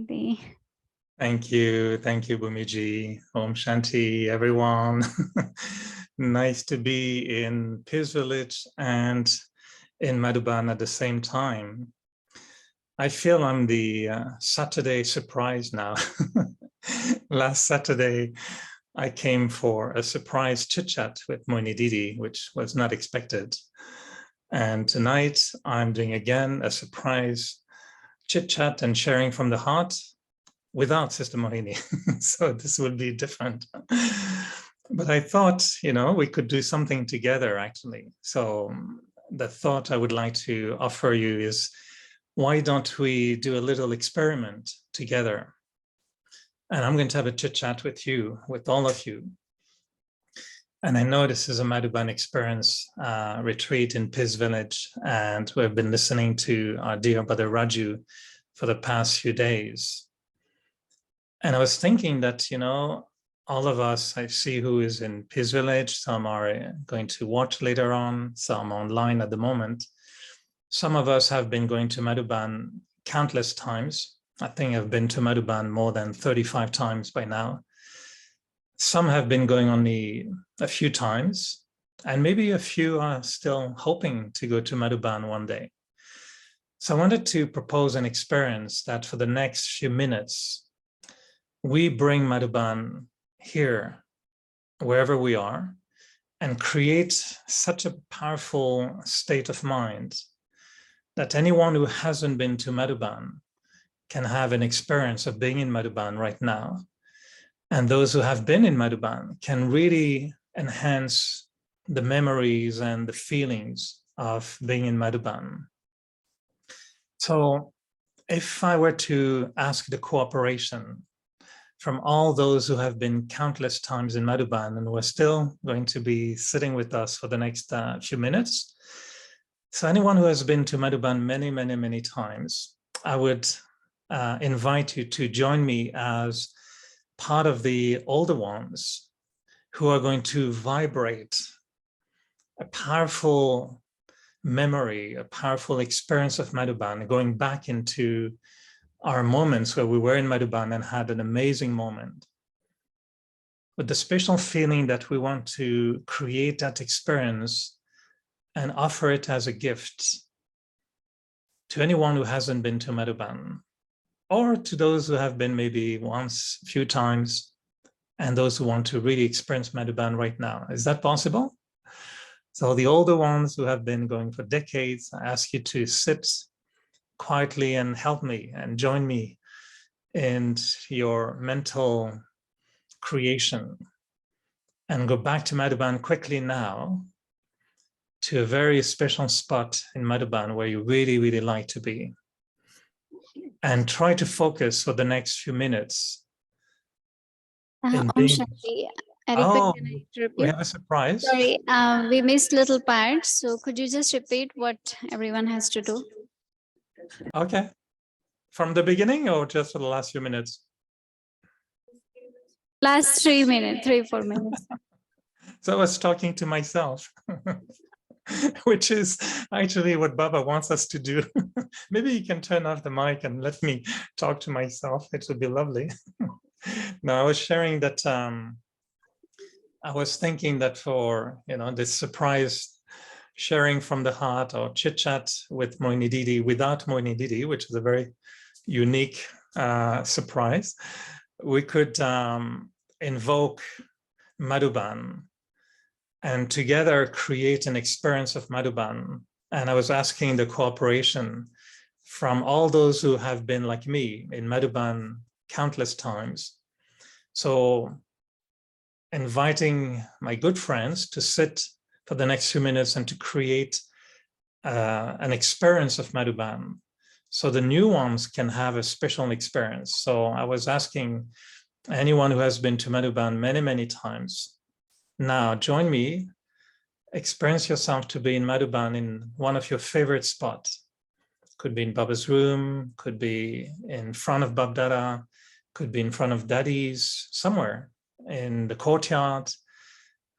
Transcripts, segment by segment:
The Thank you, Bhumiji. Om Shanti, everyone. Nice to be in Peace Village and in Madhuban at the same time. I feel I'm the Saturday surprise now. Last Saturday, I came for a surprise chit-chat with Moini Didi, which was not expected. And tonight, I'm doing again a surprise chit-chat and sharing from the heart without Sister Mohini. So this will be different. But I thought, we could do something together, actually. So the thought I would like to offer you is, why don't we do a little experiment together? And I'm going to have a chit chat with you, with all of you. And I know this is a Madhuban experience retreat in Peace Village, and we've been listening to our dear brother Raju for the past few days. And I was thinking that, all of us, I see who is in Peace Village, some are going to watch later on, some online at the moment. Some of us have been going to Madhuban countless times. I think I've been to Madhuban more than 35 times by now. Some have been going only a few times, and maybe a few are still hoping to go to Madhuban one day. So I wanted to propose an experience that for the next few minutes, we bring Madhuban here, wherever we are, and create such a powerful state of mind that anyone who hasn't been to Madhuban can have an experience of being in Madhuban right now. And those who have been in Madhuban can really enhance the memories and the feelings of being in Madhuban. So if I were to ask the cooperation from all those who have been countless times in Madhuban and who are still going to be sitting with us for the next few minutes, so anyone who has been to Madhuban many, many, many times, I would invite you to join me as part of the older ones who are going to vibrate a powerful memory, a powerful experience of Madhuban, going back into our moments where we were in Madhuban and had an amazing moment. With the special feeling that we want to create that experience and offer it as a gift to anyone who hasn't been to Madhuban, or to those who have been maybe once, a few times, and those who want to really experience Madhuban right now. Is that possible? So the older ones who have been going for decades, I ask you to sit quietly and help me and join me in your mental creation and go back to Madhuban quickly now, to a very special spot in Madhuban where you really, really like to be. And try to focus for the next few minutes. Shanti, we have a surprise. Sorry, we missed little parts. So could you just repeat what everyone has to do? Okay. From the beginning or just for the last few minutes? Last 3 minutes, 3-4 minutes. So I was talking to myself. Which is actually what Baba wants us to do. Maybe you can turn off the mic and let me talk to myself. It would be lovely. No, I was sharing that I was thinking that for this surprise sharing from the heart or chit chat with Moini Didi without Moini Didi, which is a very unique surprise, we could invoke Madhuban and together create an experience of Madhuban. And I was asking the cooperation from all those who have been like me in Madhuban countless times. So inviting my good friends to sit for the next few minutes and to create an experience of Madhuban, so the new ones can have a special experience. So I was asking anyone who has been to Madhuban many, many times, now join me, experience yourself to be in Madhuban in one of your favorite spots. Could be in Baba's room, could be in front of Babdara, could be in front of Daddy's, somewhere in the courtyard.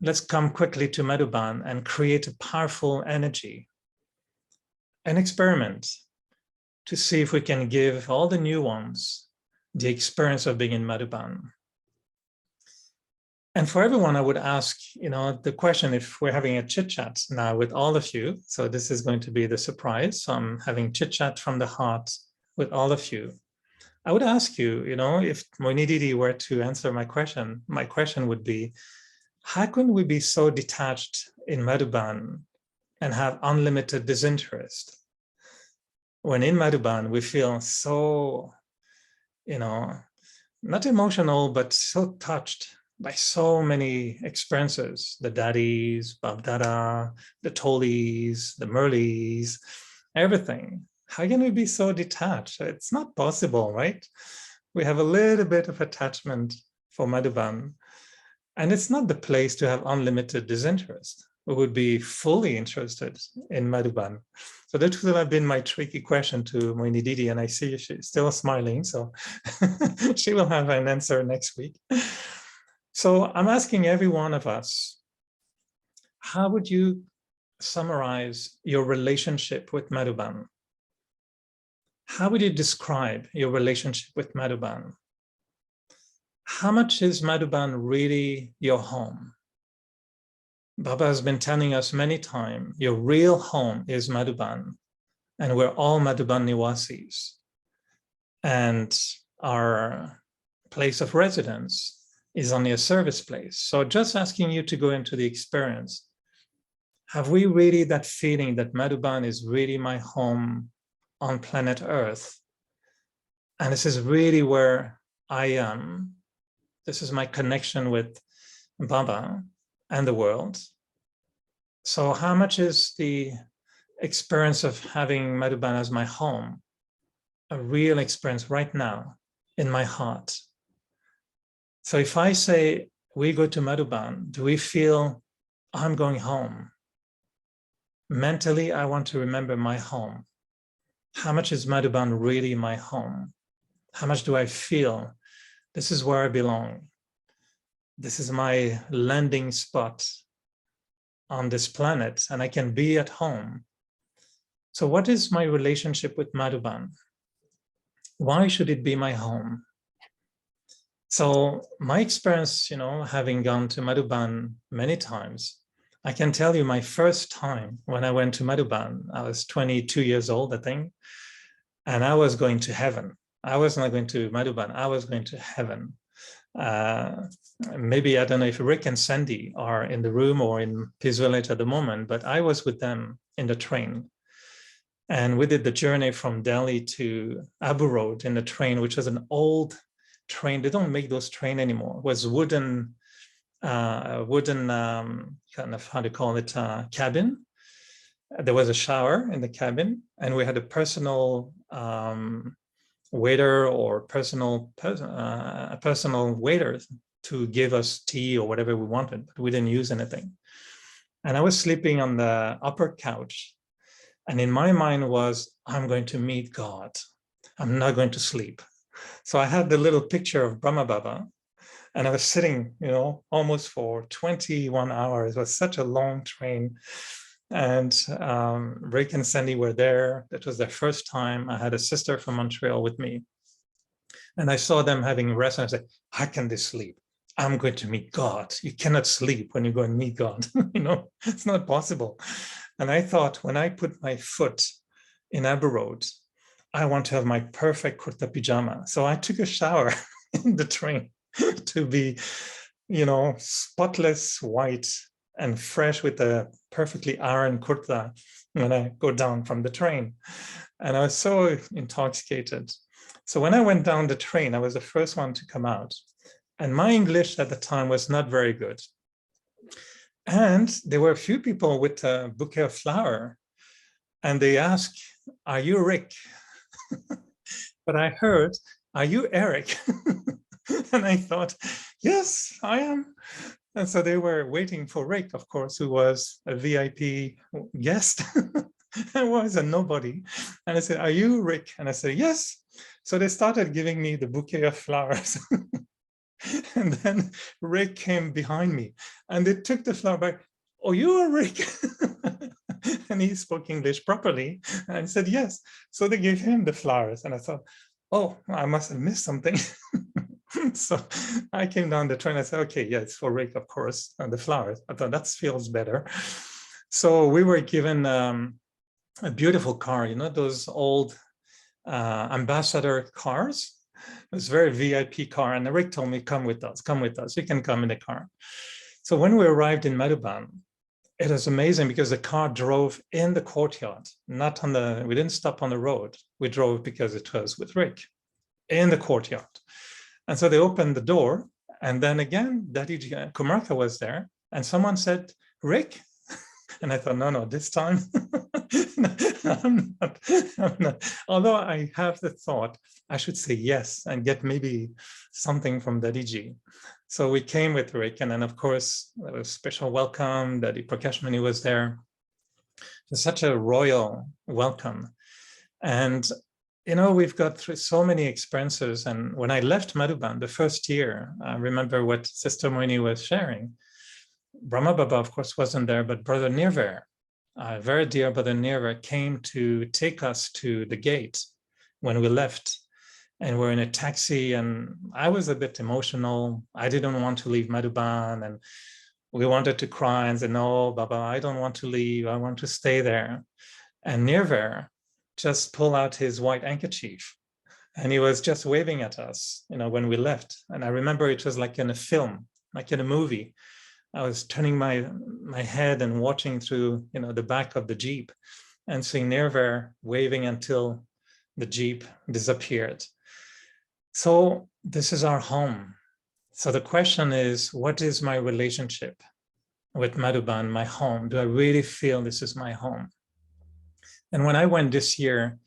Let's come quickly to Madhuban and create a powerful energy. An experiment to see if we can give all the new ones the experience of being in Madhuban. And for everyone, I would ask, the question, if we're having a chit chat now with all of you, so this is going to be the surprise. So I'm having chit chat from the heart with all of you. I would ask you, if Moini Didi were to answer my question would be, how can we be so detached in Madhuban and have unlimited disinterest? When in Madhuban, we feel so, not emotional, but so touched by so many experiences, the daddies, Babdada, the Tolis, the Murlis, everything. How can we be so detached? It's not possible, right? We have a little bit of attachment for Madhuban, and it's not the place to have unlimited disinterest. We would be fully interested in Madhuban. So that would have been my tricky question to Moini Didi, and I see she's still smiling, so she will have an answer next week. So I'm asking every one of us, how would you summarize your relationship with Madhuban? How would you describe your relationship with Madhuban? How much is Madhuban really your home? Baba has been telling us many times, your real home is Madhuban, and we're all Madhuban Niwasis. And our place of residence is only a service place. So just asking you to go into the experience, have we really that feeling that Madhuban is really my home on planet Earth? And this is really where I am. This is my connection with Baba and the world. So how much is the experience of having Madhuban as my home a real experience right now in my heart? So if I say we go to Madhuban, do we feel I'm going home? Mentally, I want to remember my home. How much is Madhuban really my home? How much do I feel this is where I belong? This is my landing spot on this planet, and I can be at home. So what is my relationship with Madhuban? Why should it be my home? So my experience, having gone to Madhuban many times, I can tell you my first time when I went to Madhuban, I was 22 years old, I think, and I was going to heaven. I was not going to Madhuban, I was going to heaven. Maybe, I don't know if Rick and Sandy are in the room or in Peace Village at the moment, but I was with them in the train. And we did the journey from Delhi to Abu Road in the train, which was an old train. They don't make those trains anymore. It was wooden kind of, how to call it, cabin. There was a shower in the cabin, and we had a personal waiter or personal waiter to give us tea or whatever we wanted, but we didn't use anything. And I was sleeping on the upper couch. And in my mind was, I'm going to meet God. I'm not going to sleep. So I had the little picture of Brahma Baba, and I was sitting, almost for 21 hours. It was such a long train. And Rick and Sandy were there. That was their first time. I had a sister from Montreal with me. And I saw them having rest, and I said, how can they sleep? I'm going to meet God. You cannot sleep when you go and meet God. It's not possible. And I thought, when I put my foot in Abu Road, I want to have my perfect kurta pajama. So I took a shower in the train to be, spotless white and fresh with a perfectly ironed kurta when I go down from the train. And I was so intoxicated. So when I went down the train, I was the first one to come out. And my English at the time was not very good. And there were a few people with a bouquet of flower, and they asked, are you Rick? But I heard, are you Eric? And I thought, yes, I am. And so they were waiting for Rick, of course, who was a VIP guest. I was a nobody. And I said, are you Rick? And I said, yes. So they started giving me the bouquet of flowers. And then Rick came behind me, and they took the flower back. Oh, you are Rick? And he spoke English properly. And I said, yes. So they gave him the flowers. And I thought, oh, I must have missed something. So I came down the train. I said, okay, yeah, it's for Rick, of course, and the flowers. I thought that feels better. So we were given a beautiful car, you know, those old ambassador cars. It was a very VIP car. And Rick told me, come with us, come with us. You can come in the car. So when we arrived in Madhuban, it was amazing because the car drove in the courtyard, not on the, we didn't stop on the road. We drove because it was with Rick in the courtyard. And so they opened the door. And then again, Didi Kumarka was there. And someone said, Rick? And I thought, no, this time I'm not. Although I have the thought I should say yes and get maybe something from Dadi Ji. So we came with Rick, and then of course there was a special welcome. Dadi Prakashmani was there. It was such a royal welcome. And you know, we've got through so many experiences. And when I left Madhuban the first year, I remember what Sister Moini was sharing. Brahma Baba, of course, wasn't there, but Brother Nirver, very dear Brother Nirver, came to take us to the gate when we left. And we're in a taxi, and I was a bit emotional. I didn't want to leave Madhuban, and we wanted to cry and say, no, Baba, I don't want to leave. I want to stay there. And Nirver just pulled out his white handkerchief, and he was just waving at us, you know, when we left. And I remember it was like in a film, like in a movie. I was turning my head and watching through, you know, the back of the Jeep and seeing Nirver waving until the Jeep disappeared. So this is our home. So the question is, what is my relationship with Madhuban, my home? Do I really feel this is my home? And when I went this year,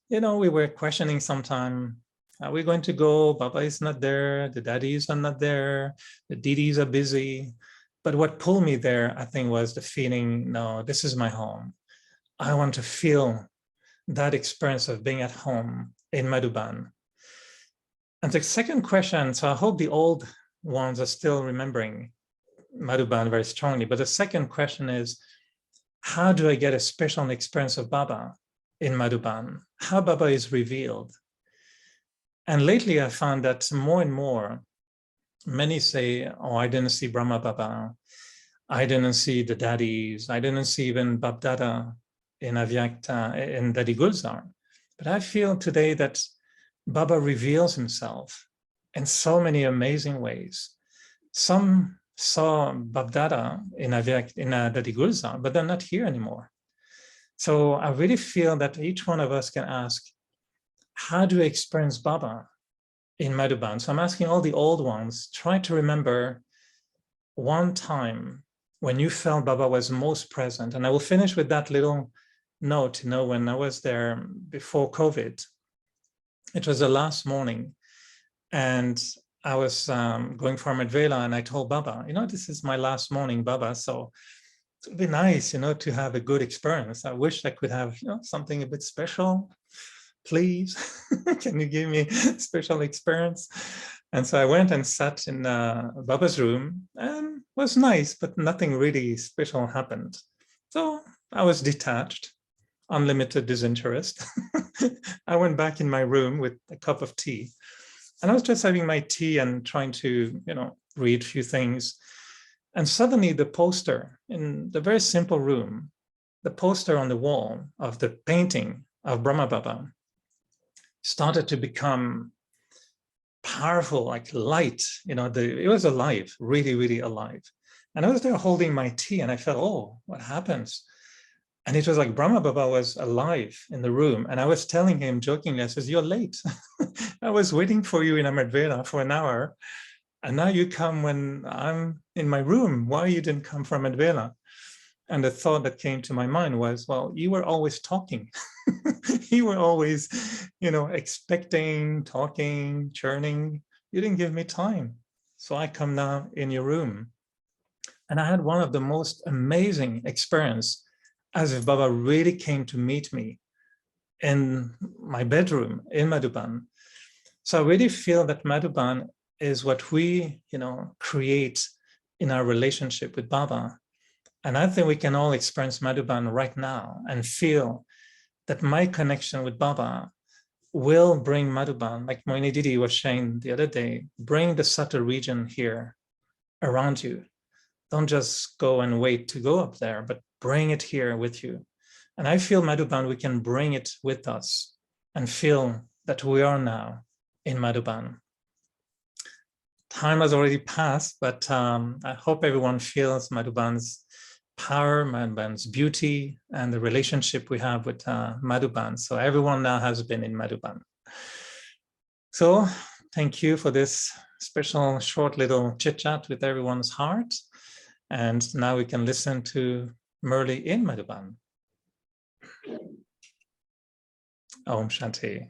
you know, we were questioning sometime, are we going to go? Baba is not there. The daddies are not there. The Didis are busy. But what pulled me there, I think, was the feeling, no, this is my home. I want to feel that experience of being at home in Madhuban. And the second question, so I hope the old ones are still remembering Madhuban very strongly. But the second question is, how do I get a special experience of Baba in Madhuban? How Baba is revealed? And lately I found that more and more, many say, oh, I didn't see Brahma Baba. I didn't see the daddies. I didn't see even Bab Dada in Avyakta, in Dadi Gulzar. But I feel today that Baba reveals himself in so many amazing ways. Some saw Bab Dada in Dadi Gulzar, but they're not here anymore. So I really feel that each one of us can ask, how do you experience Baba in Madhuban? So I'm asking all the old ones, try to remember one time when you felt Baba was most present. And I will finish with that little note, you know, when I was there before COVID, it was the last morning, and I was going for Medvela, and I told Baba, you know, this is my last morning, Baba, so it would be nice, you know, to have a good experience. I wish I could have, you know, something a bit special. Please, can you give me a special experience? And so I went and sat in Baba's room, and it was nice, but nothing really special happened. So I was detached, unlimited disinterest. I went back in my room with a cup of tea, and I was just having my tea and trying to, you know, read a few things. And suddenly the poster in the very simple room, the poster on the wall of the painting of Brahma Baba started to become powerful, like light, you know, it was alive, really, really alive. And I was there holding my tea, and I felt, oh, what happens? And it was like Brahma Baba was alive in the room. And I was telling him jokingly, I says, you're late. I was waiting for you in Amedveda for an hour. And now you come when I'm in my room. Why you didn't come from Amedveda? And the thought that came to my mind was, well, you were always talking. You were always, you know, expecting, talking, churning. You didn't give me time. So I come now in your room. And I had one of the most amazing experience, as if Baba really came to meet me in my bedroom in Madhuban. So I really feel that Madhuban is what we, you know, create in our relationship with Baba. And I think we can all experience Madhuban right now and feel that my connection with Baba will bring Madhuban, like Moini Didi was saying the other day, bring the subtle region here around you. Don't just go and wait to go up there, but bring it here with you. And I feel Madhuban, we can bring it with us and feel that we are now in Madhuban. Time has already passed, but I hope everyone feels Madhuban's power, Madhuban's beauty, and the relationship we have with Madhuban. So everyone now has been in Madhuban. So thank you for this special short little chit chat with everyone's heart. And now we can listen to Murli in Madhuban. Om Shanti.